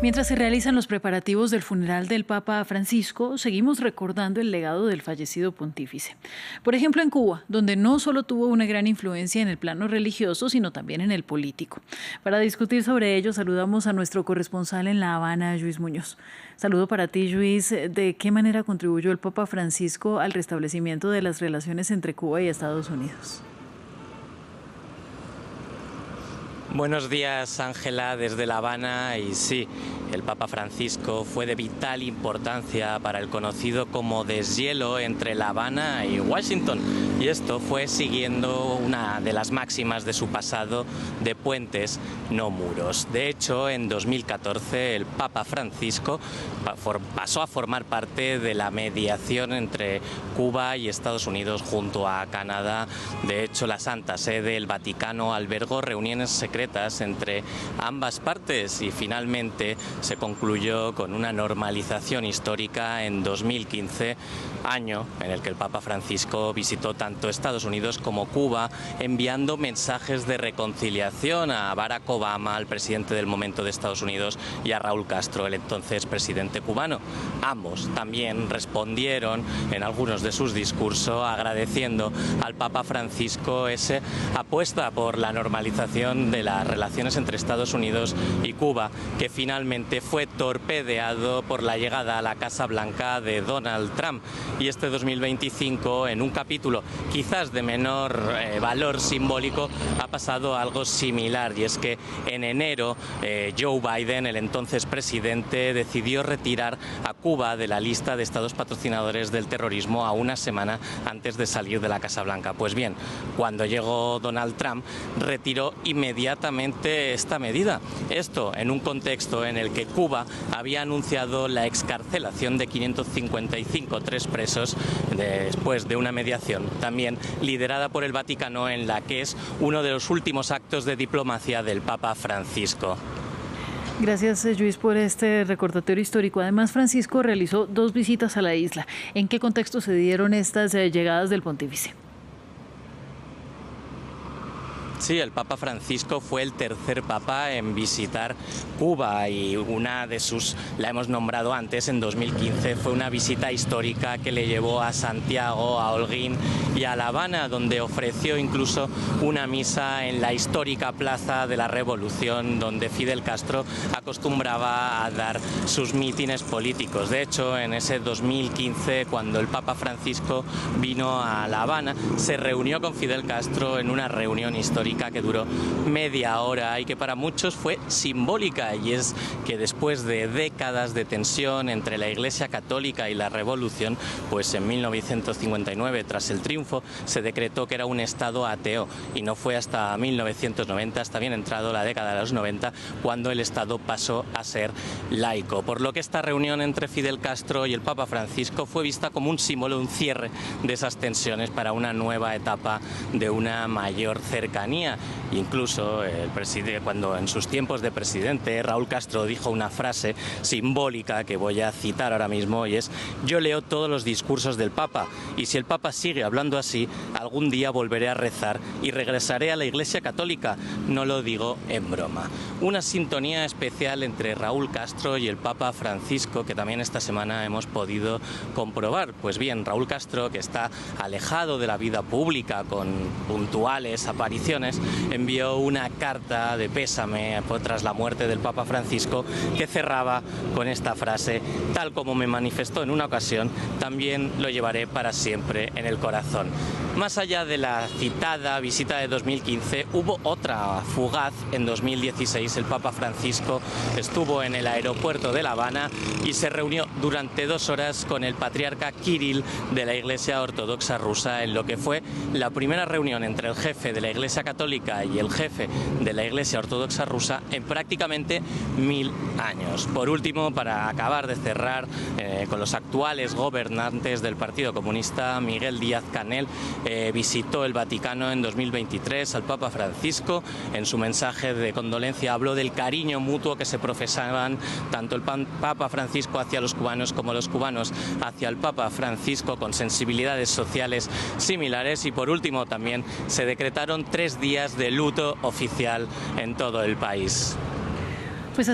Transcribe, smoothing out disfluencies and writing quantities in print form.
Mientras se realizan los preparativos del funeral del Papa Francisco, seguimos recordando el legado del fallecido pontífice. Por ejemplo, en Cuba, donde no solo tuvo una gran influencia en el plano religioso, sino también en el político. Para discutir sobre ello, saludamos a nuestro corresponsal en La Habana, Luis Muñoz. Saludo para ti, Luis. ¿De qué manera contribuyó el Papa Francisco al restablecimiento de las relaciones entre Cuba y Estados Unidos? Buenos días, Ángela, desde La Habana. Y sí, el Papa Francisco fue de vital importancia para el conocido como deshielo entre La Habana y Washington. Y esto fue siguiendo una de las máximas de su pasado de puentes, no muros. De hecho, en 2014 el Papa Francisco pasó a formar parte de la mediación entre Cuba y Estados Unidos junto a Canadá. De hecho, la Santa Sede, el Vaticano, albergó reuniones secretas entre ambas partes y finalmente se concluyó con una normalización histórica en 2015, año en el que el Papa Francisco visitó tanto Estados Unidos como Cuba, enviando mensajes de reconciliación a Barack Obama, al presidente del momento de Estados Unidos, y a Raúl Castro, el entonces presidente cubano. Ambos también respondieron en algunos de sus discursos agradeciendo al Papa Francisco esa apuesta por la normalización de las relaciones entre Estados Unidos y Cuba, que finalmente fue torpedeado por la llegada a la Casa Blanca de Donald Trump. Y este 2025, en un capítulo quizás de menor valor simbólico, ha pasado algo similar, y es que en enero Joe Biden, el entonces presidente, decidió retirar a Cuba de la lista de estados patrocinadores del terrorismo a una semana antes de salir de la Casa Blanca. Pues bien, cuando llegó Donald Trump, retiró inmediatamente esta medida. Esto en un contexto en el que Cuba había anunciado la excarcelación de 555 presos después de una mediación también liderada por el Vaticano, en la que es uno de los últimos actos de diplomacia del Papa Francisco. Gracias, Luis, por este recordatorio histórico. Además, Francisco realizó 2 visitas a la isla. ¿En qué contexto se dieron estas llegadas del pontífice? Sí, el Papa Francisco fue el tercer papa en visitar Cuba, y una de sus, la hemos nombrado antes, en 2015, fue una visita histórica que le llevó a Santiago, a Holguín y a La Habana, donde ofreció incluso una misa en la histórica Plaza de la Revolución, donde Fidel Castro acostumbraba a dar sus mítines políticos. De hecho, en ese 2015, cuando el Papa Francisco vino a La Habana, se reunió con Fidel Castro en una reunión histórica que duró media hora y que para muchos fue simbólica, y es que después de décadas de tensión entre la Iglesia Católica y la Revolución, pues en 1959, tras el triunfo, se decretó que era un Estado ateo, y no fue hasta 1990, hasta bien entrado la década de los 90, cuando el Estado pasó a ser laico. Por lo que esta reunión entre Fidel Castro y el Papa Francisco fue vista como un símbolo, un cierre de esas tensiones para una nueva etapa de una mayor cercanía. Incluso el presidente, cuando en sus tiempos de presidente, Raúl Castro dijo una frase simbólica que voy a citar ahora mismo, y es: yo leo todos los discursos del Papa, y si el Papa sigue hablando así, algún día volveré a rezar y regresaré a la Iglesia Católica. No lo digo en broma. Una sintonía especial entre Raúl Castro y el Papa Francisco, que también esta semana hemos podido comprobar. Pues bien, Raúl Castro, que está alejado de la vida pública con puntuales apariciones, envió una carta de pésame tras la muerte del Papa Francisco, que cerraba con esta frase: tal como me manifestó en una ocasión, también lo llevaré para siempre en el corazón. Más allá de la citada visita de 2015, hubo otra fugaz en 2016. El Papa Francisco estuvo en el aeropuerto de La Habana y se reunió durante 2 horas con el patriarca Kirill de la Iglesia Ortodoxa rusa, en lo que fue la primera reunión entre el jefe de la Iglesia Católica y el jefe de la Iglesia Ortodoxa rusa en prácticamente 1000 años. Por último, para acabar de cerrar con los actuales gobernantes del Partido Comunista, Miguel Díaz-Canel visitó el Vaticano en 2023 al Papa Francisco. En su mensaje de condolencia habló del cariño mutuo que se profesaban tanto el Papa Francisco hacia los cubanos como los cubanos hacia el Papa Francisco, con sensibilidades sociales similares. Y por último, también se decretaron 3 días de luto oficial en todo el país.